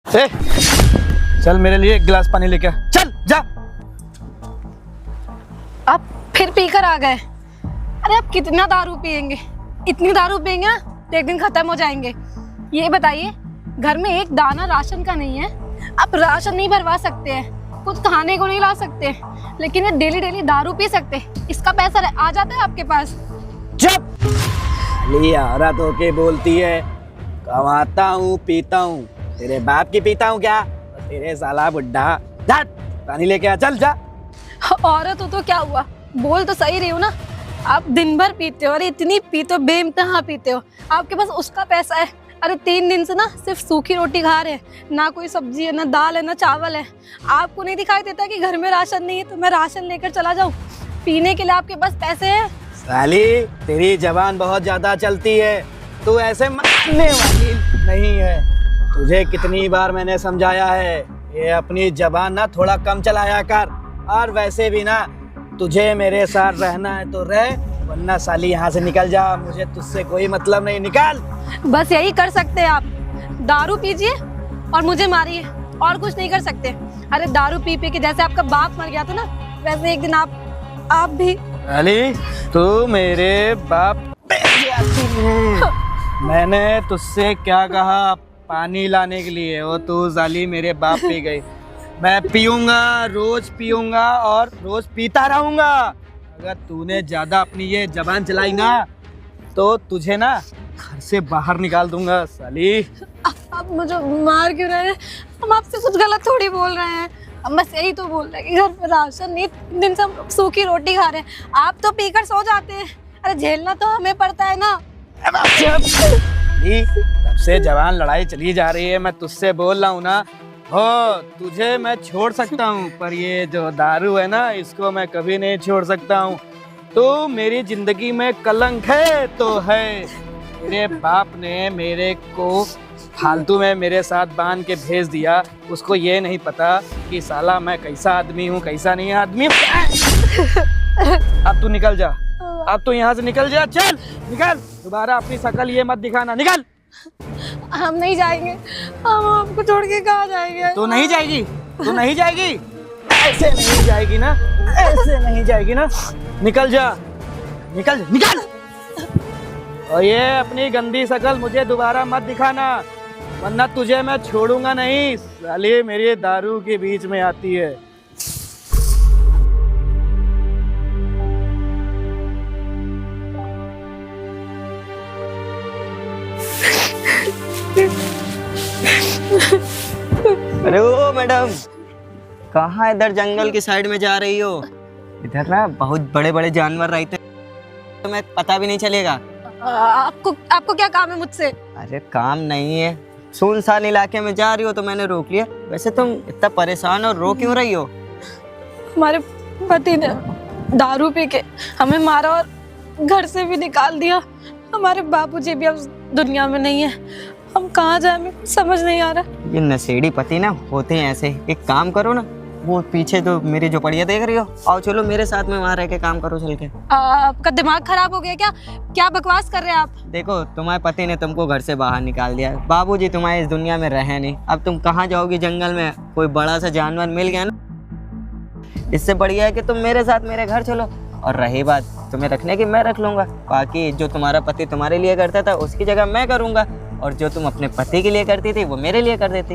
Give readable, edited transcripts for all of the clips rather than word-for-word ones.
ए, चल मेरे लिए एक गिलास पानी लेके आ, चल जा। आप फिर पीकर आ गए। अरे आप कितना दारू पियेंगे? इतनी दारू पियेंगे ना तो एक दिन खत्म हो जाएंगे। ये बताइए, घर में एक दाना राशन का नहीं है, आप राशन नहीं भरवा सकते हैं, कुछ खाने को नहीं ला सकते, लेकिन ये डेली डेली दारू पी सकते हैं। इसका पैसा आ जाता है आपके पास। चुप। औरत होके बोलती है, कमाता हूँ पीता हूँ, तेरे बाप की पीता हूँ क्या? तेरे साला बुड्ढा, जा पानी लेके आ, चल जा। औरत हो तो क्या हुआ, बोल तो सही रही हो ना। आप दिन भर पीते हो, अरे इतनी पीते हो, बेइंतहा पीते हो, आपके पास उसका पैसा है। अरे 3 दिन से ना सिर्फ सूखी रोटी खा रहे हैं, ना कोई सब्जी है, ना दाल है, ना चावल है। आपको नहीं दिखाई देता कि घर में राशन नहीं है तो मैं राशन लेकर चला जाऊं? पीने के लिए आपके पास पैसे हैं? साली तेरी जबान बहुत ज्यादा चलती है, तू ऐसे मानने वाली नहीं है। तुझे कितनी बार मैंने समझाया है, ये अपनी जबान ना थोड़ा कम चलाया कर। और वैसे भी ना तुझे मेरे साथ रहना है तो रह, वरना साली यहाँ से निकल जा, मुझे तुझसे कोई मतलब नहीं, निकाल। बस यही कर सकते हैं आप, दारू पीजिए और मुझे मारिए, और कुछ नहीं कर सकते। अरे दारू पी पी के जैसे आपका बाप मर गया था ना, वैसे एक दिन आप भी। अली तू मेरे बाप मैंने तुझसे क्या कहा पानी लाने के लिए, वो तू साली मेरे बाप पी गई। मैं पीऊंगा, रोज पीऊंगा और रोज पीता रहूंगा। अगर तूने ज्यादा अपनी ये जबान चलाई ना तो तुझे ना घर से बाहर निकाल दूंगा साली। आप मुझे मार क्यों रहे हैं? हम आपसे कुछ गलत थोड़ी बोल रहे हैं, हम बस यही तो बोल रहे हैं कि घर में राशन नहीं, 3 दिन से हम सूखी रोटी खा रहे हैं। आप तो पीकर सो जाते हैं, अरे झेलना तो हमें पड़ता है ना। तब से जवान लड़ाई चली जा रही है, मैं तुझसे बोल रहा हूँ ना, हो तुझे मैं छोड़ सकता हूँ, पर ये जो दारू है ना, इसको मैं कभी नहीं छोड़ सकता हूँ। तो मेरी जिंदगी में कलंक है तो है। मेरे बाप ने मेरे को फालतू में मेरे साथ बांध के भेज दिया, उसको ये नहीं पता कि साला मैं कैसा आदमी हूँ, कैसा नहीं आदमी। अब तू निकल जा, अब तू यहाँ से निकल जा, चल निकल, दोबारा अपनी शकल ये मत दिखाना, निकल। हम नहीं जाएंगे, हम आपको छोड़ के कहाँ जाएंगे? तू नहीं जाएगी, तू नहीं जाएगी, ऐसे नहीं जाएगी ना, ऐसे नहीं जाएगी ना, निकल जा, निकल निकल। और ये अपनी गंदी शकल मुझे दोबारा मत दिखाना, वरना तुझे मैं छोड़ूंगा नहीं। साली मेरी दारू के बीच में आती है। अरे ओ मैडम, कहाँ इधर जंगल की साइड में जा रही हो? इधर ना बहुत बड़े बड़े जानवर रहते हैं, तुम्हें पता भी नहीं चलेगा। आपको क्या काम है मुझसे? अरे काम नहीं है, सुनसान इलाके में जा रही हो तो मैंने रोक लिया। वैसे तुम इतना परेशान और रो क्यों रही हो? हमारे पति ने दारू पी के हमें मारा और घर से भी निकाल दिया। हमारे बाबूजी भी अब दुनिया में नहीं है, हम कहाँ जाए हमें समझ नहीं आ रहा। ये नशेड़ी पति ना होते हैं ऐसे। एक काम करो ना, वो पीछे तो मेरी झोपड़ियाँ देख रही हो, आओ चलो मेरे साथ में वहाँ रह के काम करो चल के। आपका दिमाग खराब हो गया क्या? क्या बकवास कर रहे हैं आप? देखो तुम्हारे पति ने तुमको घर से बाहर निकाल दिया, बाबूजी तुम्हारे इस दुनिया में रहे नहीं, अब तुम कहाँ जाओगी? जंगल में कोई बड़ा सा जानवर मिल गया ना, इससे बढ़िया है कि तुम मेरे साथ मेरे घर चलो। और रही बात तुम्हें रखने की, मैं रख लूँगा, बाकी जो तुम्हारा पति तुम्हारे लिए करता था उसकी जगह मैं करूँगा, और जो तुम अपने पति के लिए करती थी वो मेरे लिए कर देती।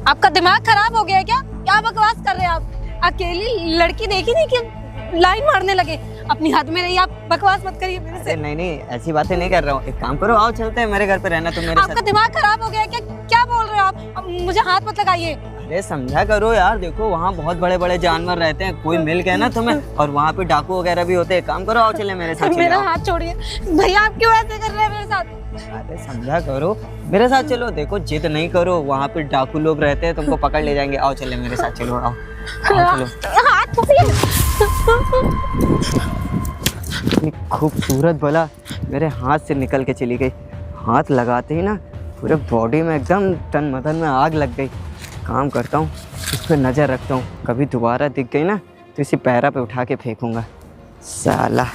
आपका दिमाग खराब हो गया क्या? क्या बकवास कर रहे हैं आप? अकेली लड़की देखी नहीं कि लाइन मारने लगे? अपनी हद में रहिए, आप बकवास मत करिए मेरे से। नहीं नहीं, ऐसी बातें नहीं कर रहा हूँ। एक काम करो, आओ चलते हैं मेरे घर पे रहना तुम मेरे साथ। आपका दिमाग खराब हो गया क्या? क्या बोल रहे हो आप? अब मुझे हाथ मत लगाइए। अरे समझा करो यार, देखो वहाँ बहुत बड़े बड़े जानवर रहते हैं, कोई मिल गया ना तुम्हें, और वहाँ पे डाकू वगैरह भी होते हैं। काम करो, आओ चले मेरे साथ। मेरा हाथ छोड़िए भैया, आप क्यों ऐसे कर रहे हैं मेरे साथ? अरे समझा करो, मेरे साथ चलो। देखो जिद नहीं करो, वहाँ पे डाकू लोग रहते हैं, तुमको पकड़ ले जाएंगे। आओ चले मेरे साथ, चलो आओ चलो। हाथ छोड़िए। इतनी खूबसूरत बला मेरे हाथ से निकल के चली गई। हाथ लगाते ही ना पूरे बॉडी में एकदम तन मदन में आग लग गई। काम करता हूँ, इस पर नज़र रखता हूँ, कभी दोबारा दिख गई ना तो इसी पैरा पे उठा के फेंकूंगा साला।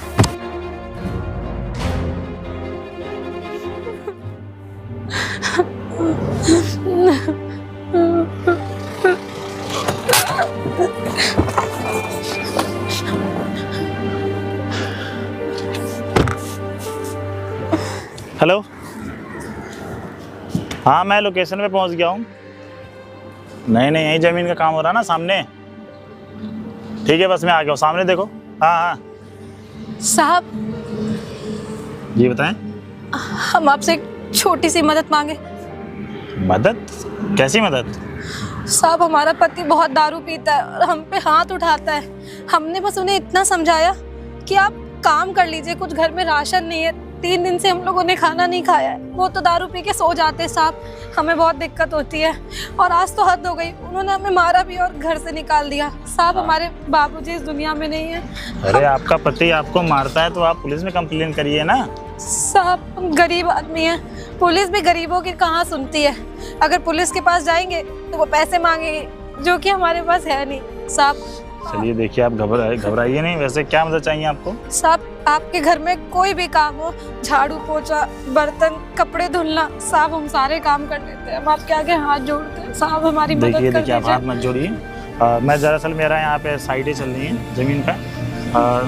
हाँ मैं लोकेशन पे पहुंच गया हूँ। नहीं नहीं, यही ज़मीन का काम हो रहा है ना सामने। ठीक है, बस मैं आ गया हूँ, सामने देखो। हाँ हाँ साहब, जी बताएं। हम आपसे एक छोटी सी मदद मांगे। मदद? कैसी मदद? साहब, हमारा पति बहुत दारू पीता है और हम पे हाथ उठाता है। हमने बस उन्हें इतना समझाया कि आप काम कर लीजिए, कुछ घर में राशन नहीं है, 3 दिन से हम लोगों ने खाना नहीं खाया है। वो तो दारू पी के सो जाते हैं साहब, हमें बहुत दिक्कत होती है। और आज तो हद हो गई, उन्होंने हमें मारा भी और घर से निकाल दिया। साहब, हमारे बाबूजी इस दुनिया में नहीं है। अरे आपका पति आपको मारता है तो आप पुलिस में कंप्लेन करिए ना। साहब, हम गरीब आदमी हैं, पुलिस भी गरीबों की कहाँ सुनती है। अगर पुलिस के पास जाएंगे तो वो पैसे मांगेंगे, जो कि हमारे पास है नहीं साहब। चलिए देखिए, आप घबराइए नहीं। वैसे क्या मदद चाहिए आपको? साहब, आपके घर में कोई भी काम हो, झाड़ू पोछा, बर्तन, कपड़े धुलना, साहब हम सारे काम कर लेते हैं। हम आपके आगे हाथ जोड़ते हैं साहब, हमारी मदद कर देखिए आप दीजिए। हाथ मत जोड़िए। मैं दरअसल मेरा यहाँ पे साइडें चल रही हैं ज़मीन पे।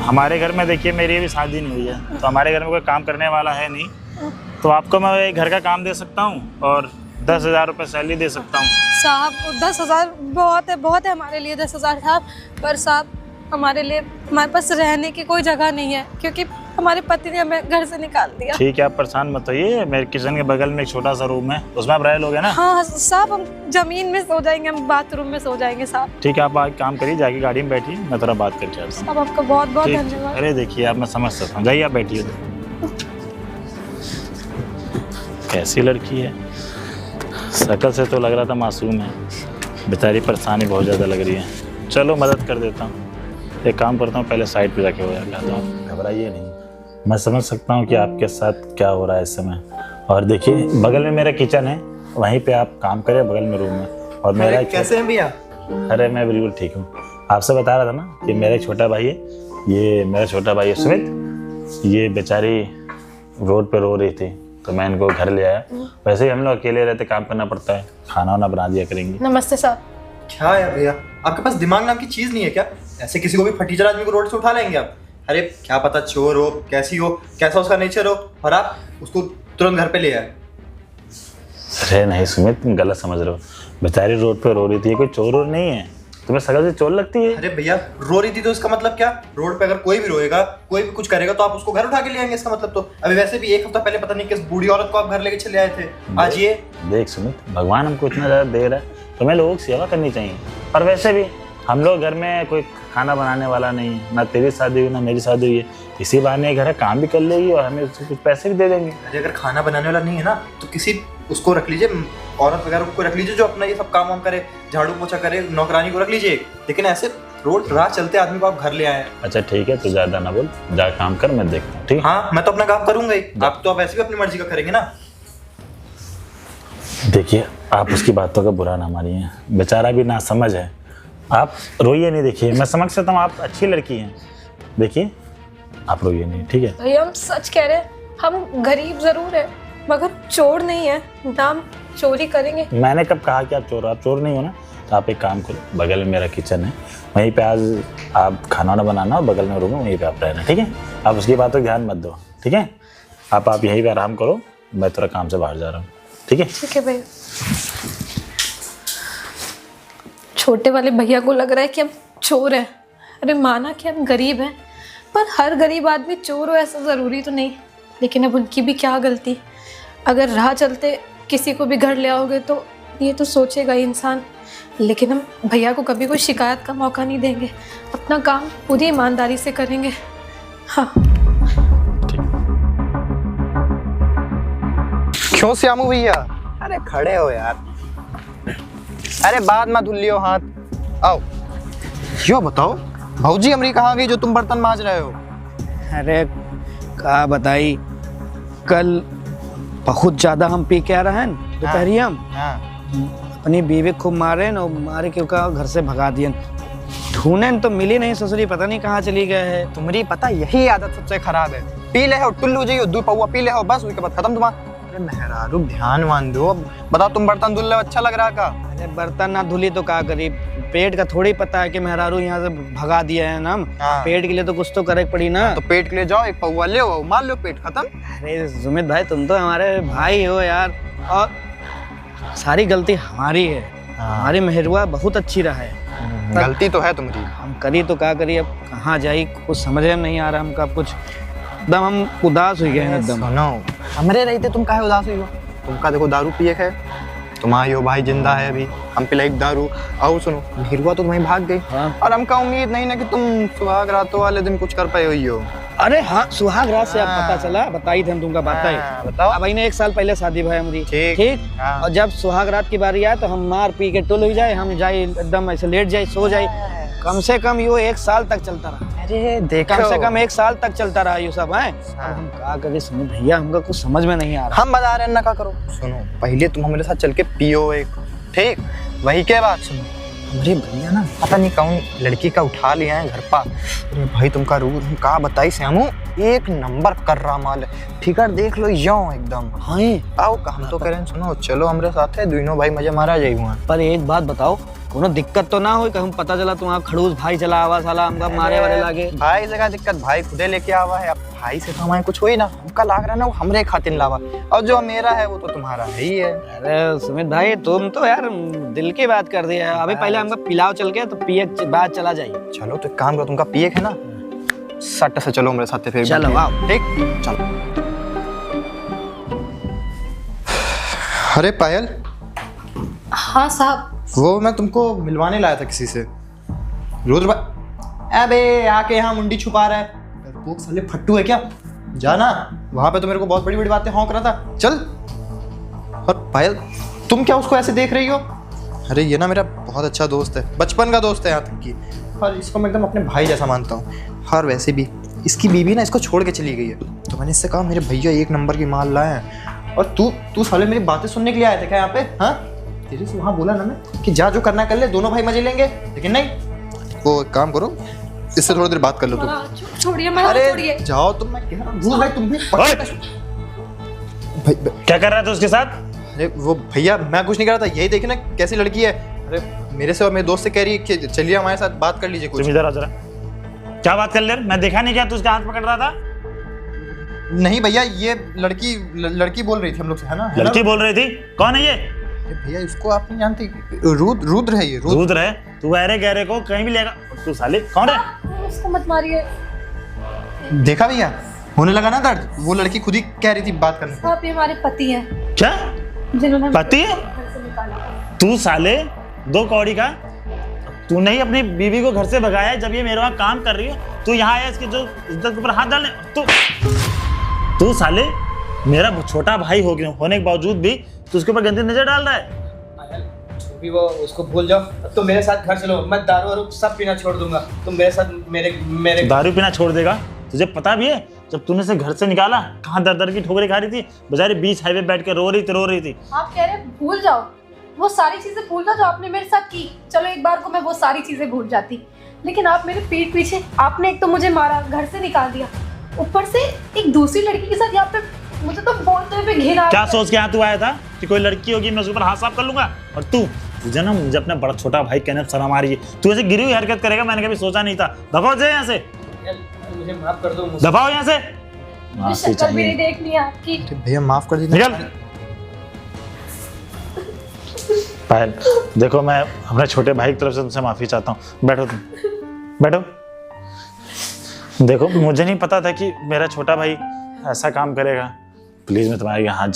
हमारे घर में देखिए मेरी अभी शादी नहीं हुई है, तो हमारे घर में कोई काम करने वाला है नहीं। तो आपको मैं घर का काम दे सकता हूँ और 10,000 रुपये सैलरी दे सकता हूँ। साहब, 10,000 बहुत है हमारे लिए 10,000 साहब। पर साहब, हमारे लिए हमारे पास रहने की कोई जगह नहीं है, क्योंकि हमारे पति ने हमें घर से निकाल दिया। ठीक है, आप परेशान मत होइए। मेरे किचन के बगल में एक छोटा सा रूम है, उसमें आप रह लोगे ना? हाँ साहब, हम जमीन में सो जाएंगे, हम बाथरूम में सो जाएंगे साहब। ठीक है, आप एक काम करिए, जाके गाड़ी में बैठिए, मैं थोड़ा बात करके आता हूँ। साहब, आपका बहुत बहुत ठीक। धन्यवाद। अरे देखिए आप, मैं समझ सकता हूँ, जाइए आप बैठिए। कैसी लड़की है, शक्ल से तो लग रहा था मासूम है, बेचारी परेशानी बहुत ज़्यादा लग रही है। चलो मदद कर देता हूँ। एक काम करता हूँ, पहले साइड पे जाके हो जाता हूँ। घबराइए नहीं, मैं समझ सकता हूँ कि आपके साथ क्या हो रहा है इस समय। और देखिए बगल में मेरा किचन है, वहीं पे आप काम करें, बगल में रूम में। और मेरा कैसे हैं भैया? अरे मैं बिल्कुल ठीक हूँ। आपसे बता रहा था ना कि मेरा एक छोटा भाई है, ये मेरा छोटा भाई है सुमित। ये बेचारी रोड पे रो रही थी, तो मैं इनको घर ले आया। वैसे ही हम लोग अकेले रहते, काम करना पड़ता है, खाना वाना बना दिया करेंगे। नमस्ते साहब। क्या है भैया, आपके पास दिमाग नाम की चीज नहीं है क्या? ऐसे किसी को भी फटीचर आदमी को रोड से उठा लेंगे आप? अरे क्या पता चोर हो, कैसी हो, कैसा उसका नेचर हो, और आप उसको तुरंत घर पे ले आए। अरे नहीं सुमित, तुम गलत समझ रहे हो। बेचारी रोड पे रो रही थी, कोई चोर और नहीं है। तुम्हें शक्ल से चोर लगती है? अरे भैया, रो रही थी तो इसका मतलब क्या? रोड पे अगर कोई भी रोएगा, कोई भी कुछ करेगा, तो आप उसको घर उठा के ले आएंगे, इसका मतलब तो। अभी वैसे भी 1 हफ्ता पहले पता नहीं किस बूढ़ी औरत को आप घर लेके चले आए थे। आज ये देख सुमित, भगवान हमको इतना ज़्यादा दे रहा है, तुम्हें लोगों की सेवा करनी चाहिए। और वैसे भी हम लोग घर में कोई खाना बनाने वाला नहीं है, ना तेरी शादी हुई ना मेरी शादी हुई है। इसी बहाने घर काम भी कर लेगी और हमें उससे कुछ पैसे भी दे देंगे। अरे अगर खाना बनाने वाला नहीं है ना, तो किसी उसको रख लीजिए, औरत वगैरह को रख लीजिए जो अपना ये सब काम वाम करे, झाड़ू पोछा करे, नौकरानी को रख लीजिए। लेकिन ऐसे रोड राह चलते आदमी को आप घर ले आए। अच्छा ठीक है, तो ज़्यादा ना बोल, जा काम कर, मैं देखता हूँ। ठीक है? हाँ, मैं तो अपना काम करूंगा ही। आप तो ऐसे भी अपनी मर्जी का करेंगे ना। देखिए आप उसकी बातों का बुरा ना मानिए, बेचारा भी ना समझ है। आप रोइए नहीं, देखिए मैं समझ सकता हूँ, आप अच्छी लड़की हैं। देखिए आप रोइए नहीं, ठीक है? भैया, हम सच कह रहे हैं, हम गरीब जरूर है मगर चोर नहीं है, ना हम चोरी करेंगे। मैंने कब कहा कि आप चोर नहीं हो ना? तो आप एक काम करो, बगल में मेरा किचन है, वहीं पे आज आप खाना वाना बनाना और बगल में रूम है, वहीं पे आप रहना, ठीक है? आप उसकी बातों ध्यान मत दो, ठीक है? आप यहीं पे आराम करो, मैं थोड़ा काम से बाहर जा रहा हूँ, ठीक है? ठीक है भैया। छोटे वाले भैया को लग रहा है कि हम चोर हैं। अरे माना कि हम गरीब हैं, पर हर गरीब आदमी चोर हो ऐसा ज़रूरी तो नहीं। लेकिन अब उनकी भी क्या गलती, अगर राह चलते किसी को भी घर ले आओगे तो ये तो सोचेगा ही इंसान। लेकिन हम भैया को कभी कोई शिकायत का मौका नहीं देंगे, अपना काम पूरी ईमानदारी से करेंगे। हाँ। क्यों श्यामू भैया? अरे खड़े हो यार। अरे बाद में धुल लियो हाथ। आओ, यो बताओ, भौजी अमरी कहाँ गई जो तुम बर्तन मांज रहे हो? अरे क्या बताई, कल बहुत ज्यादा हम पी के आ रहे हैं दोपहरी हम। हाँ। अपनी बीवी खूब मारे न, मारे के ओका घर से भगा दियन। ढूंढे तो मिली नहीं, ससुरी पता नहीं कहाँ चली गए है। तुम्हारी पता यही आदत सबसे खराब है। पी ले हो, टुल्लू जाइयो, 2 पौवा पी ले हो, बस उसके बाद खत्म तुम्हारा। अरे मेहरारू ध्यान मान दो। बताओ, तुम बर्तन धुल रहे हो, अच्छा लग रहा का? अरे बर्तन ना धुली तो क्या करी, पेट का थोड़ी पता है कि मेहरारू यहाँ से भगा दिया है ना हम। हाँ। पेट के लिए तो कुछ तो करे पड़ी ना। तो पेट के लिए जाओ, 1 पौवा ले, मार लो, पेट खत्म। अरे सुमित भाई, तुम तो हमारे भाई हो यार। और सारी गलती हमारी है। हमारी मेहरुआ बहुत अच्छी रहा है। गलती तो है तुम्हारी। हम करी तो क्या करी, अब कहाँ जाई कुछ समझ में नहीं आ रहा हमका कुछ। एकदम हम उदास हो गए हैं एकदम। सुनो, हमरे रहते तुम काहे उदास हुई हो? तुमका देखो दारू पिए है, तुम आई हो भाई जिंदा है अभी, हम पिलाई दारू। आओ सुनो, मेहरुआ तो तुम्हें भाग गई। हाँ। और हमका उम्मीद नहीं ना कि तुम सुहाग रातों वाले दिन कुछ कर पाए हुई हो। अरे हाँ, सुहाग रात से अब पता चला, बताई थे हम तुमका बताई। बताओ। अब ने 1 साल पहले शादी भाई हमारी। ठीक। हाँ। और जब सुहाग रात की बारी आए तो हम मार पी के टुल हो जाए, हम जाए एकदम ऐसे लेट जाए, सो जाए। कम से कम यो 1 साल तक चलता रहा। अरे देखो, कम से कम 1 साल तक चलता रहा ये सब है। अब हम क्या करें समझ भैया, हमका कुछ समझ में नहीं आ रहा। हम बता रहे हैं ना क्या करो। सुनो, पहले तुम हमारे साथ चल के पियो एक, ठीक? वही के बाद सुनो, हमारे भैया ना पता नहीं कौन लड़की का उठा लिया है घर पर। अरे भाई तुमका रूर हम का बताई श्यामू, 1 नंबर कर रहा माल। फिकर देख लो यो एकदम। हाँ आओ, हम तो कह रहे हैं सुनो चलो हमारे साथ है, दोनों भाई मजा मारा जाए वहाँ। पर एक बात बताओ, कोनो दिक्कत तो ना हो कि हम पता चला तुम्हारा खड़ूस भाई चला आवा साला हमका मारे वाले लागे। भाई से का दिक्कत, भाई खुदे लेके आवा है। अब भाई से तो हमारे कुछ हुई ना, हमका लाग रहा है ना वो हमरे खातिर लावा, और जो मेरा है वो तो तुम्हारा है ही है। अरे सुमित भाई तुम तो यार दिल की बात कर दी है। अभी पहले हमका पिलाओ चल के, तो पिए के बाद चला जाइए। चलो तो एक काम करो, तुमका पिए है ना, सट से चलो मेरे साथ फिर। चलो आओ। ठीक चलो। अरे पायल, हाँ साहब। वो मैं तुमको मिलवाने लाया था किसी से। रुद्र अबे आके यहाँ मुंडी छुपा रहा है, वो साले फट्टू है क्या? जाना वहां पे तो मेरे को बहुत बड़ी बड़ी बातें हौंक रहा था। चल। और पायल तुम क्या उसको ऐसे देख रही हो? अरे ये ना मेरा बहुत अच्छा दोस्त है, बचपन का दोस्त है यहाँ तक की, और इसको मैं एकदम अपने भाई जैसा मानता हूँ। और वैसे भी इसकी बीवी ना इसको छोड़ के चली गई है, तो मैंने इससे कहा मेरे भैया 1 नंबर की माल लाए हैं, और तू साले मेरी बातें सुनने के लिए आया था क्या यहाँ पे? हाँ, तेरे से वहाँ बोला ना मैं कि जा जो करना कर ले, दोनों भाई मजे लेंगे, लेकिन नहीं। वो एक काम करो, इससे थोड़ी देर बात कर लो तुम। छोड़िए मैं, अरे छोड़िए। जाओ तुम, मैं कह रहा हूँ भाई तुम भी भाई। क्या कर रहा था उसके साथ? अरे वो भैया मैं कुछ नहीं कर रहा था, यही देखना कैसी लड़की है। अरे मेरे से और मेरे दोस्त से कह रही है कि चलिए हमारे साथ बात कर लीजिए कुछ। तुम इधर आ जरा। क्या बात कर ले? मैं देखा नहीं क्या तू उसका हाथ पकड़ रहा था? नहीं भैया, ये लड़की बोल रही थी हम लोग से, है ना? लड़की बोल रही थी? कौन है ये? भैया इसको आप नहीं जानते, रुद्र है ये। रुद्र है? तू अरे गहरे को कहीं भी लेगा। तू साले कौन है? उसको मत मारिए। देखा भैया, होने लगा ना दर्द। वो लड़की खुद ही कह रही थी बात करने को। आप ये हमारे पति हैं, क्या जिन्होंने पति है? घर से निकाला। तू साले 2 कौड़ी का, तूने ही अपनी बीवी को घर से भगाया है जब ये मेरे वहां काम कर रही है। तू यहाँ आया इसकी जो इज्जत के ऊपर हाथ डालने। तू साले मेरा छोटा भाई होने के बावजूद भी तू उसके ऊपर गंदी नजर डाल रहा है। भी वो उसको भूल जाओ, अब तुम मेरे साथ घर चलो, मैं दारू वारू सब पीना छोड़ दूंगा। तुम मेरे साथ मेरे दारू पीना छोड़ देगा? तुझे पता भी है जब तूने से घर से निकाला कहाँ दर दर की ठोकरें खा रही थी, बेचारी बीच हाईवे बैठ के रो रही थी। आप कह रहे हैं भूल जाओ, वो सारी चीजें भूल जाओ जो आपने मेरे साथ की। चलो एक बार को मैं वो सारी चीजें भूल जाती, लेकिन आप मेरे पीठ पीछे आपने एक तो मुझे मारा, घर से निकाल दिया, ऊपर से एक दूसरी लड़की के साथ यहाँ पे मुझे तो बोलते हुए घिरा। क्या सोच के यहाँ तू आया था कि कोई लड़की होगी मैं उसके ऊपर हाथ साफ कर लूंगा? और तुझे ना मुझे अपना बड़ा छोटा भाई कहने में शर्म आ रही है। तू ऐसे गिरी हुई हरकत करेगा मैंने कभी सोचा नहीं था। दबाओ से यहाँ से, मुझे माफ कर दो। दबाओ यहाँ से। मुझे शक्ल भी नहीं देखनी है आपकी। भैया माफ कर दीजिए। निकल। पायल देखो, मैं अपने छोटे भाई की तरफ से तुमसे माफी चाहता हूँ। बैठो तुम, बैठो। देखो मुझे नहीं पता था कि मेरा छोटा भाई ऐसा काम करेगा। प्लीज मैं तुम्हारे हाथ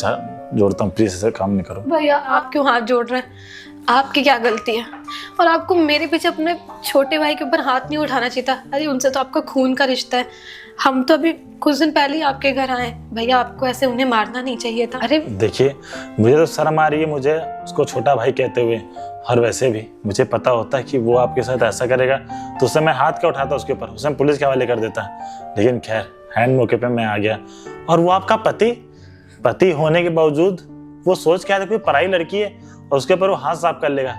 जोड़ता हूँ, प्लीज ऐसा काम नहीं करो। भैया आप क्यों हाथ जोड़ रहे हैं? आपकी क्या गलती है? और आपको मेरे पीछे अपने छोटे भाई के ऊपर हाथ नहीं उठाना चाहिए था। अरे उनसे तो आपका खून का रिश्ता है। हम तो अभी कुछ दिन पहले ही आपके घर आए। भैया आपको ऐसे उन्हें मारना नहीं चाहिए था। अरे देखिए मुझे तो शर्म आ रही है मुझे उसको छोटा भाई कहते हुए, और वैसे भी मुझे पता होता है कि वो आपके साथ ऐसा करेगा तो उससे मैं हाथ क्या उठाता उसके ऊपर, उसे मैं पुलिस के हवाले कर देता। लेकिन खैर हैंड मौके पे मैं आ गया। और वो आपका पति होने के बावजूद वो सोच के आया था कोई पराई लड़की है और उसके ऊपर वो हाथ साफ कर लेगा।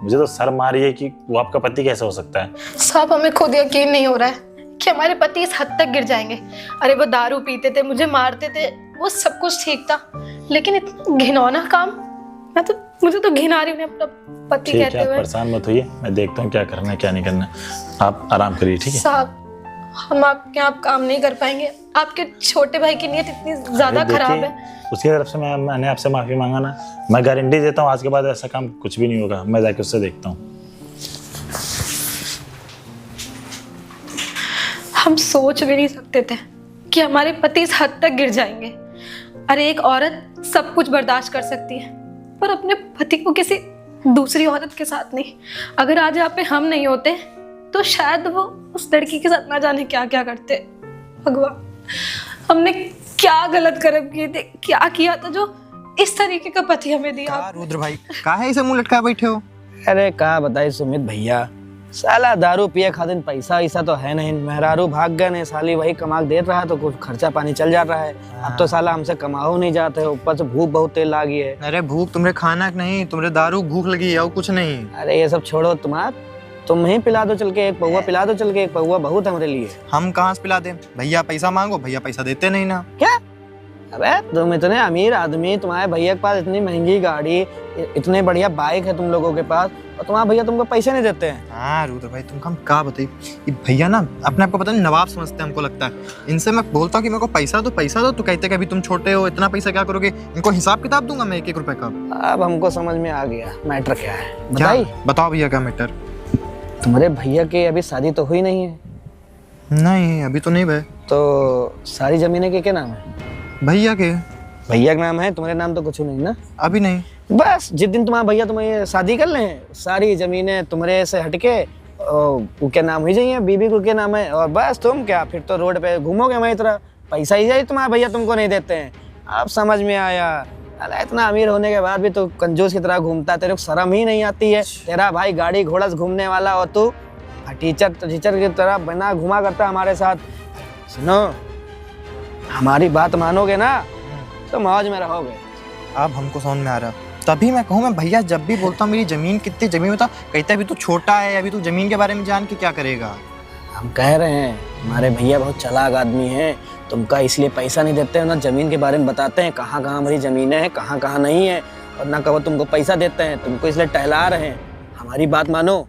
मुझे तो शर्म आ रही है कि वो आपका पति कैसे हो सकता है। साहब हमें खुद यकीन नहीं हो रहा है कि हमारे पति इस हद तक गिर जाएंगे। अरे वो दारू पीते थे, मुझे मारते थे, वो सब कुछ ठीक था, लेकिन इतना घिनौना काम। मुझे तो घिन आ रही उन्हें अपना पति कहते हुए। परेशान मत होइए, मैं देखता हूँ क्या करना है क्या नहीं करना। आप आराम करिए, ठीक है? साहब हम आपके यहाँ काम नहीं कर पाएंगे। आपके छोटे भाई की नीयत इतनी ज्यादा अरे खराब देखिए, है। उसकी तरफ से मैंने आपसे माफी मांगा ना, मैं गारंटी देता हूँ आज के बाद ऐसा काम कुछ भी नहीं होगा। मैं जाके उससे देखता हूँ। हम सोच भी नहीं सकते थे कि हमारे पति इस हद तक गिर जाएंगे। अरे एक औरत सब कुछ बर्दाश्त कर सकती है, पर अपने पति को किसी दूसरी औरत के साथ नहीं। अगर आज यहाँ पे हम नहीं होते तो शायद वो उस लड़की के साथ ना जाने क्या क्या करते। भगवान, हमने क्या गलत कर्म किए थे, क्या किया था जो इस तरीके का पति हमें दिया। का रुद्र भाई, काहे ऐसे मुंह लटका बैठे हो? अरे क्या बताई सुमित भैया, साला दारू पिए खातिर पैसा वैसा तो है नहीं। मेहरारू भाग गए ने, साली वही कमा दे रहा है तो कुछ खर्चा पानी चल जा रहा है। अब तो साला हमसे कमाओ नहीं जाते हो, ऊपर से भूख बहुत तेज लागी है। अरे भूख तुम्हें खाना नहीं, तुम्हें दारू भूख लगी है और कुछ नहीं। अरे ये सब छोड़ो, तुम ही पिला दो चल के, एक पौवा पिला दो चल के, एक पौवा बहुत है मेरे लिए। हम कहाँ से पिला दें? भैया पैसा मांगो, भैया पैसा देते नहीं ना। क्या? अबे तुम इतने अमीर आदमी, तुम्हारे भैया के पास इतनी महंगी गाड़ी, इतने बढ़िया बाइक है तुम लोगों के पास, और तुम्हारे भैया तुमको पैसे नहीं देते हैं। हाँ रुद्र भाई, तुमको हम क्या बताइए, ये भैया ना अपने आप को पता नहीं नवाब समझते हैं, हमको लगता है। इनसे मैं बोलता हूँ कि मेरे को पैसा दो तो कहते कि अभी तुम छोटे हो, इतना पैसा क्या करोगे? इनको हिसाब किताब दूंगा मैं 1-1 रुपए का। अब हमको समझ में आ गया मैटर क्या है। क्या? बताइए, बताओ भैया क्या मैटर। तुम्हारे भैया की अभी शादी तो हुई नहीं है? नहीं अभी तो नहीं भाई। तो सारी जमीनें के क्या नाम है? भैया के। भैया का नाम है, तुम्हारे नाम तो कुछ नहीं ना? अभी नहीं। बस जिस दिन तुम्हारा भैया तुम्हें शादी कर ले, सारी जमीनें तुम्हारे से हटके के नाम ही जाइए, बीबी को के नाम है, और बस तुम क्या फिर तो रोड पे घूमोगे हमारी तरह, पैसा ही जाए तुम्हारे भैया तुमको नहीं देते हैं। अब समझ में आया, अरे इतना अमीर होने के बाद भी तो कंजूस की तरह घूमता, तेरे को शर्म ही नहीं आती है? तेरा भाई गाड़ी घोड़ा से घूमने वाला और तू टीचर की तरह बना घुमा करता हमारे साथ। सुनो, हमारी बात मानोगे ना तो मौज में रहोगे। अब हमको समझ में आ रहा, तभी मैं कहूँ, मैं भैया जब भी बोलता हूँ मेरी जमीन कितनी जमीन बता, कहता है अभी तू छोटा है, अभी तू जमीन के बारे में जान के क्या करेगा। हम कह रहे हैं हमारे भैया बहुत चालाक आदमी हैं, तुमका इसलिए पैसा नहीं देते हैं ना, जमीन के बारे में बताते हैं कहाँ कहाँ हमारी जमीनें हैं, कहाँ कहाँ नहीं है, और ना कहो तुमको पैसा देते हैं, तुमको इसलिए टहला रहे हैं। हमारी बात मानो,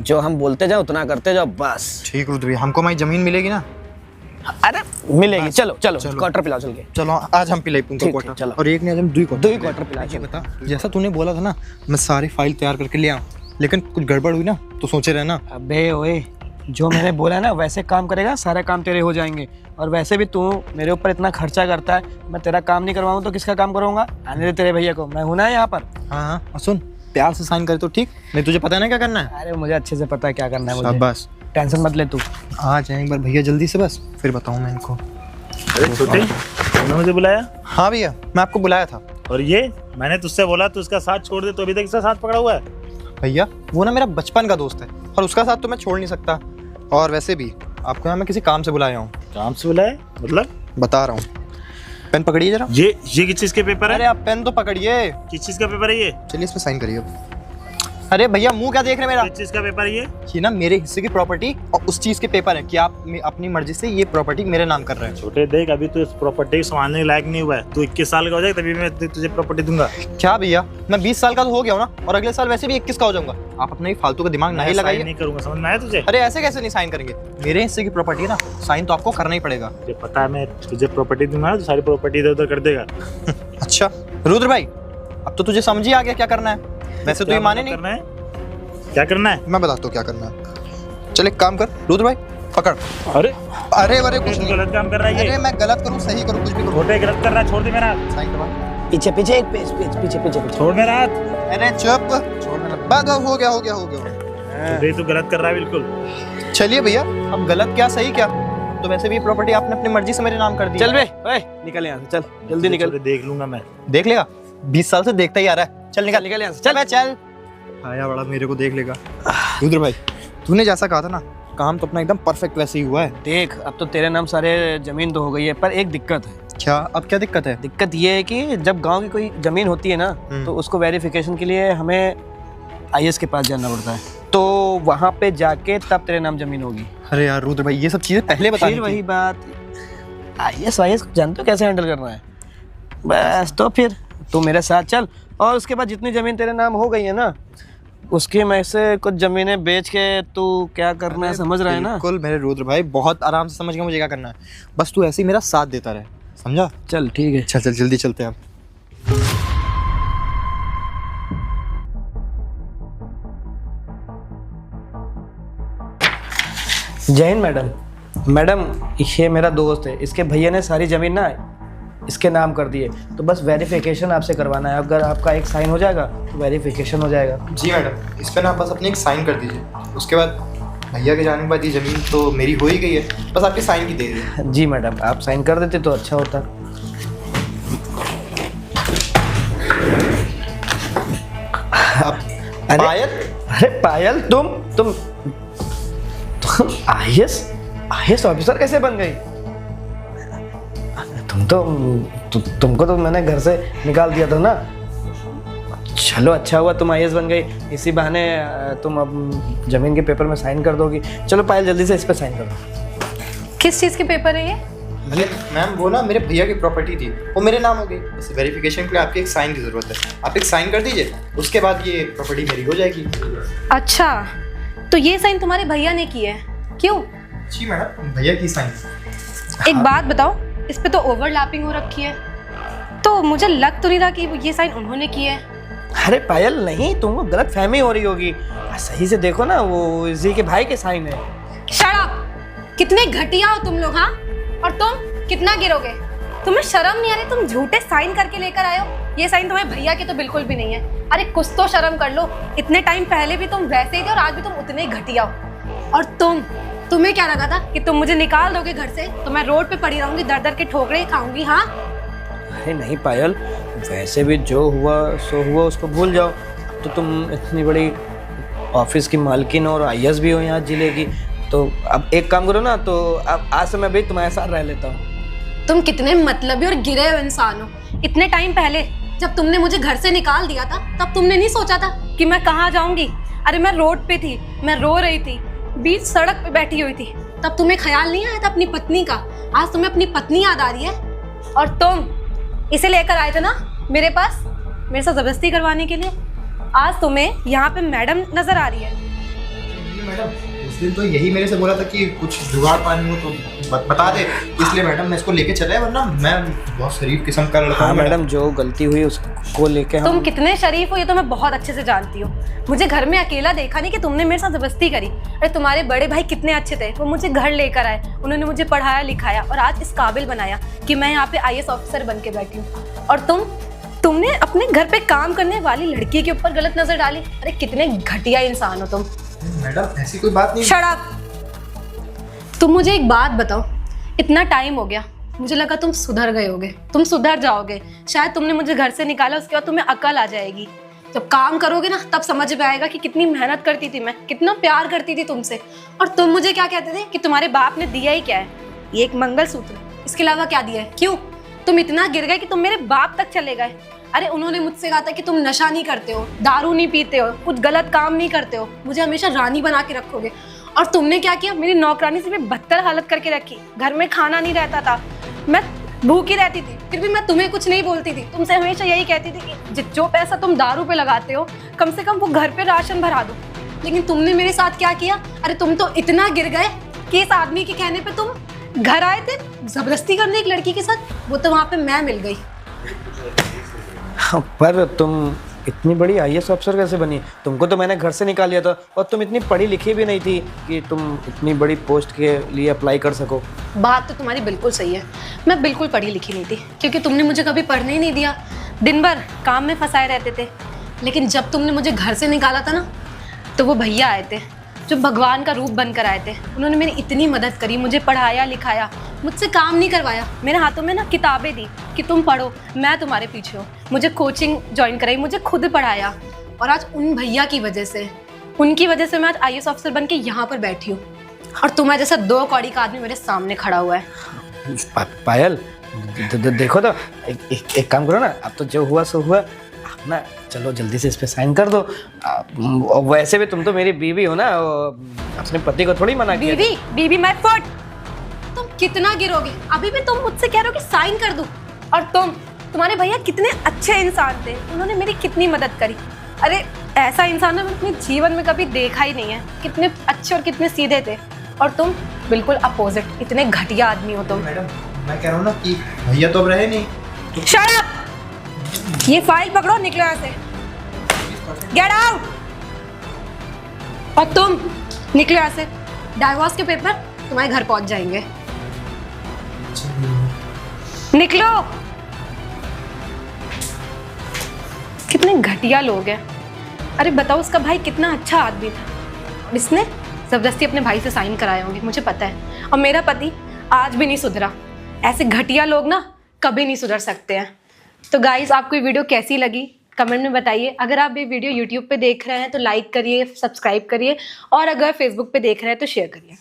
जो हम बोलते जाओ उतना करते जाओ बस। ठीक रुद्र भैया, हमको हमारी जमीन मिलेगी ना? अरे मिलेगी, चलो चलो क्वार्टर पिलाओ चल के। चलो आज हम पिलाई तुमको ठीक है, क्वार्टर, चलो। और एक नहीं आज हम 2 क्वार्टर पिला। ये बता, जैसा तूने बोला था ना, मैं सारी फाइल तैयार करके ले आऊँ, लेकिन कुछ गड़बड़ हुई ना तो सोचे रहना। अबे ओए, जो मैंने बोला ना वैसे काम करेगा, सारे काम तेरे हो जाएंगे। और वैसे भी तू मेरे ऊपर इतना खर्चा करता है, मैं तेरा काम नहीं करवाऊँ तो किसका काम करूँगा? आने दे तेरे भैया को, मैं हूं ना यहाँ पर। हाँ और सुन, प्यार से साइन करे तो ठीक, नहीं तुझे पता है ना क्या करना है। अरे मुझे अच्छे से पता है क्या करना है मुझे, बस टेंशन मत ले तू। आ जाए एक बार भैया जल्दी से, बस फिर बताऊँ मैं इनको। अरे छोटे, तुमने मुझे बुलाया? हाँ भैया, मैं आपको बुलाया था। और ये मैंने तुझसे बोला तू उसका साथ छोड़ दे, तो अभी तक इसका साथ पकड़ा हुआ है। भैया वो ना मेरा बचपन का दोस्त है, और उसका साथ तो मैं छोड़ नहीं सकता। और वैसे भी आपको यहाँ मैं किसी काम से बुलाया हूँ। काम से बुलाया मतलब? बता रहा हूँ, पेन पकड़िए जरा। ये किस चीज के पेपर अरे है? आप पेन तो पकड़िए। किस चीज का पेपर है ये? चलिए इसमें साइन करिए। अरे भैया मुंह क्या देख रहे हैं मेरा? किस चीज का पेपर है ये? ये ना मेरे हिस्से की प्रॉपर्टी और उस चीज के पेपर है कि आप अपनी मर्जी से ये प्रॉपर्टी मेरे नाम कर रहे हैं। छोटे देख, अभी तू इस प्रॉपर्टी को संभालने के लायक नहीं हुआ है। तू 21 साल का हो जाए तभी मैं तुझे प्रॉपर्टी दूंगा। क्या भैया, मैं 20 साल का तो हो गया हूँ ना, और अगले साल वैसे भी 21 का हो जाऊंगा। आप अपना ये फालतू का दिमाग नहीं लगाइए। नहीं करूंगा, समझ में आया तुझे? अरे ऐसे कैसे नहीं साइन करेंगे? मेरे हिस्से की प्रॉपर्टी है ना, साइन तो आपको करना ही पड़ेगा। मुझे पता है, मैं तुझे प्रॉपर्टी दूंगा तो सारी प्रॉपर्टी इधर उधर कर देगा। अच्छा रुद्र भाई, अब तो तुझे समझ ही आ गया क्या करना है। वैसे तो ये माने नहीं। करना है? क्या करना है? मैं बताता हूँ क्या करना है। चल एक काम कर रुद्र भाई, पकड़। अरे अरे अरे कुछ नहीं, गलत काम कर रहा है ये। अरे मैं गलत करूँ सही करूँ कुछ भी करूँ। छोटे गलत कर रहा है, छोड़ दे मेरा हाथ। साइन करवा। पीछे पीछे एक पेज पीछे पीछे छोड़ मेरा हाथ। अरे चुप, छोड़ मेरा। बस हो गया हो गया हो गया। छोटे तू गलत कर रहा है बिल्कुल। चलिए भैया, अब गलत क्या सही क्या, तो वैसे भी प्रॉपर्टी आपने अपनी मर्जी से मेरे नाम कर दी। चल बे, ओए निकल यहाँ से, चल जल्दी निकल। छोटे देख लूंगा मैं। देख लेगा, 20 साल से देखता ही आ रहा है। चल निकल निकल यहाँ से, चल मैं चल। आया बड़ा मेरे को देख लेगा। रुद्र भाई, तूने जैसा कहा था ना, काम तो अपना एकदम परफेक्ट वैसे ही हुआ है। देख, अब तो तेरे नाम सारे जमीन तो हो गई है, पर एक दिक्कत है। क्या? अब क्या दिक्कत है? दिक्कत ये है कि जब गांव की कोई जमीन होती है ना, तो उसको वेरिफिकेशन के लिए हमें आईएएस के पास जाना पड़ता है, तो वहाँ पे जाके तब तेरे नाम जमीन होगी। अरे यार रुद्र भाई, ये सब चीजें पहले बता। फिर वही बात, आईएएस जानते हो कैसे हैंडल करना है। बस तो फिर तू मेरे साथ चल, और उसके बाद जितनी जमीन तेरे नाम हो गई है ना, उसकी में से कुछ जमीनें बेच के तू क्या करना है समझ रहा है ना? बिल्कुल मेरे रुद्र भाई, बहुत आराम से समझ गया मुझे क्या करना है। बस तू ऐसे ही मेरा साथ देता रहे, समझा? चल ठीक है। चल चल जल्दी चलते हैं हम। जय हिंद मैडम। मैडम ये मेरा दोस्त है, इसके भैया ने सारी ज़मीन ना इसके नाम कर दिए, तो बस वेरिफिकेशन आपसे करवाना है। अगर आपका एक साइन हो जाएगा तो वेरिफिकेशन हो जाएगा। जी मैडम, इस पर ना आप बस अपनी एक साइन कर दीजिए, उसके बाद भैया के जाने के बाद ये ज़मीन तो मेरी हो ही गई है, बस आपके साइन की दे दीजिए। जी मैडम, आप साइन कर देते तो अच्छा होता। पायल, अरे पायल, तुम आईएएस ऑफिसर कैसे बन गई? तुमको तो मैंने घर से निकाल दिया था ना। चलो अच्छा हुआ तुम आईएएस बन गई, इसी बहाने तुम अब जमीन के पेपर में साइन कर दोगी। चलो पायल जल्दी से इस पे साइन कर दो। किस चीज़ के पेपर है ये? अरे मैम वो ना मेरे भैया की प्रॉपर्टी थी, वो मेरे नाम हो गई, बस वेरिफिकेशन के लिए आपकी एक साइन की ज़रूरत है। आप एक साइन कर दीजिए, उसके बाद ये प्रॉपर्टी मेरी हो जाएगी। अच्छा, तो ये साइन तुम्हारे भैया ने की है, क्यों? जी मैडम, भैया की साइन। एक बात बताओ, इस पे तो ओवरलैपिंग हो रखी है, तो मुझे लग तो नहीं रहा कि ये साइन उन्होंने की है। अरे पायल नहीं, तुमको गलत फहमी हो रही होगी, सही से देखो ना, वो इसी के भाई के साइन है। Shut up! कितने घटिया हो तुम लोग, हाँ? और तुम कितना गिरोगे? तुम्हें शर्म नहीं आ रही? तुम झूठे साइन करके लेकर आए हो। ये साइन तुम्हारे भैया के तो बिल्कुल भी नहीं है। अरे कुछ तो शर्म कर लो, इतने टाइम पहले भी तुम वैसे ही थे और आज भी तुम उतने ही घटिया हो। और तुम्हें क्या लगा था कि तुम मुझे निकाल दोगे घर से तो मैं रोड पे पड़ी रहूंगी, दर दर के ठोकरे खाऊंगी? हाँ? अरे नहीं पायल, वैसे भी जो हुआ सो हुआ, उसको भूल जाओ। अब तो तुम इतनी बड़ी ऑफिस की मालकिन और आईएएस भी हो यहाँ जिले की, तो अब एक काम करो ना, तो अब आज से मैं भी तुम्हारे साथ रह लेता हूँ। तुम कितने मतलबी और गिरे हुए इंसान हो। इतने टाइम पहले जब तुमने मुझे घर से निकाल दिया था, तब तुमने नहीं सोचा था कि मैं कहाँ जाऊंगी? अरे मैं रोड पे थी, मैं रो रही थी, बीच सड़क पे बैठी हुई थी, तब तुम्हें ख्याल नहीं आया था अपनी पत्नी का? आज तुम्हें अपनी पत्नी याद आ रही है? और तुम इसे लेकर आए थे ना मेरे पास, मेरे साथ जबरदस्ती करवाने के लिए। आज तुम्हें यहाँ पे मैडम नजर आ रही है। मैडम उस दिन तो यही मेरे से बोला था कि कुछ जुगाड़ पानी हो तो बता दे, इसलिए मैडम मैं इसको लेके चला, वरना मैं बहुत शरीफ किस्म का लड़का हूं। हाँ मैडम, जो गलती हुई उसको लेके तुम कितने शरीफ हो ये तो मैं बहुत अच्छे से जानती हूँ। मुझे घर में अकेला देखा नहीं कि तुमने मेरे साथ जबरदस्ती करी। अरे तुम्हारे बड़े भाई कितने अच्छे थे, वो मुझे घर लेकर आए, उन्होंने मुझे पढ़ाया लिखाया और आज इस काबिल बनाया कि मैं यहाँ पे आईएएस ऑफिसर बन के बैठी हूँ। और तुमने अपने घर पे काम करने वाली लड़की के ऊपर गलत नजर डाली। अरे कितने घटिया इंसान हो तुम। मैडम ऐसी कोई बात नहीं। Shut up! तुम मुझे एक बात बताओ, इतना टाइम हो गया, मुझे लगा तुम सुधर गए होगे, तुम सुधर जाओगे, शायद तुमने मुझे घर से निकाला, उसके बाद तुम्हें अकल आ जाएगी। जब काम करोगे ना तब समझ में आएगा कि कितनी मेहनत करती थी मैं, कितना प्यार करती थी तुमसे। और तुम मुझे क्या कहते थे कि तुम्हारे बाप ने दिया ही क्या है? ये एक मंगलसूत्र, इसके अलावा क्या दिया है? क्यों तुम इतना गिर गए कि तुम मेरे बाप तक चले गए? अरे उन्होंने मुझसे कहा था कि तुम नशा नहीं करते हो, दारू नहीं पीते हो, कुछ गलत काम नहीं करते हो, मुझे हमेशा रानी बना के रखोगे। और तुमने क्या किया? मेरी नौकरानी से भी बदतर हालत करके रखी। घर में खाना नहीं रहता था, मैं भूखी रहती थी, फिर भी मैं तुम्हें कुछ नहीं बोलती थी। तुमसे हमेशा यही कहती थी कि जो पैसा तुम दारू पे लगाते हो कम से कम वो घर पे राशन भरा दो। लेकिन तुमने मेरे साथ क्या किया? अरे तुम तो इतना गिर गए कि इस आदमी के कहने पे तुम घर आए थे जबरदस्ती करने एक लड़की के साथ, वो तो वहाँ पे मैं मिल गई। पर तुम इतनी बड़ी आईएएस ऑफिसर कैसे बनी? तुमको तो मैंने घर से निकाल लिया था, और तुम इतनी पढ़ी लिखी भी नहीं थी कि तुम इतनी बड़ी पोस्ट के लिए अप्लाई कर सको। बात तो तुम्हारी बिल्कुल सही है, मैं बिल्कुल पढ़ी लिखी नहीं थी, क्योंकि तुमने मुझे कभी पढ़ने ही नहीं दिया, दिन भर काम में फंसाए रहते थे। लेकिन जब तुमने मुझे घर से निकाला था ना, तो वो भैया आए थे जो भगवान का रूप बनकर आए थे। उन्होंने मेरी इतनी मदद करी, मुझे पढ़ाया लिखाया, मुझसे काम नहीं करवाया, मेरे हाथों में ना किताबें दी कि तुम पढ़ो, मैं तुम्हारे पीछे हूँ, मुझे कोचिंग ज्वाइन कराई, मुझे खुद पढ़ाया। और आज उन भैया की वजह से, उनकी वजह से मैं आज आईएएस ऑफिसर बन के यहाँ पर बैठी हूँ, और तुम्हारे जैसा 2 कौड़ी का आदमी मेरे सामने खड़ा हुआ है। पायल देखो तो, एक काम करो ना, अब तो जो हुआ सो हुआ, आप ना चलो जल्दी से इस पे साइन कर दो। वैसे भी तुम तो मेरी बीवी हो ना, अपने पति को थोड़ी मना किया। बीवी माय फुट! तुम कितना गिरोगे? अभी भी तुम मुझसे कह रहे हो कि साइन कर दूं। और तुम्हारे भैया कितने अच्छे इंसान थे, उन्होंने मेरी कितनी मदद करी। अरे ऐसा इंसान ना मैंने अपने जीवन में कभी देखा ही नहीं है। कितने अच्छे और कितने सीधे थे, और तुम बिल्कुल अपोजिट, इतने घटिया आदमी हो तुम। मैडम मैं कह रहा हूँ ना कि भैया तो अब रहे नहीं। Shut up! ये फाइल पकड़ो, निकलो यहाँ से, गेट आउट। और तुम निकलो यहाँ से, डाइवोर्स के पेपर तुम्हारे घर पहुंच जाएंगे। निकलो। कितने घटिया लोग हैं। अरे बताओ, उसका भाई कितना अच्छा आदमी था और इसने जबरदस्ती अपने भाई से साइन कराए होंगे, मुझे पता है। और मेरा पति आज भी नहीं सुधरा। ऐसे घटिया लोग ना कभी नहीं सुधर सकते हैं। तो गाइस, आपको ये वीडियो कैसी लगी कमेंट में बताइए। अगर आप ये वीडियो यूट्यूब पे देख रहे हैं तो लाइक करिए, सब्सक्राइब करिए, और अगर फेसबुक पे देख रहे हैं तो शेयर करिए।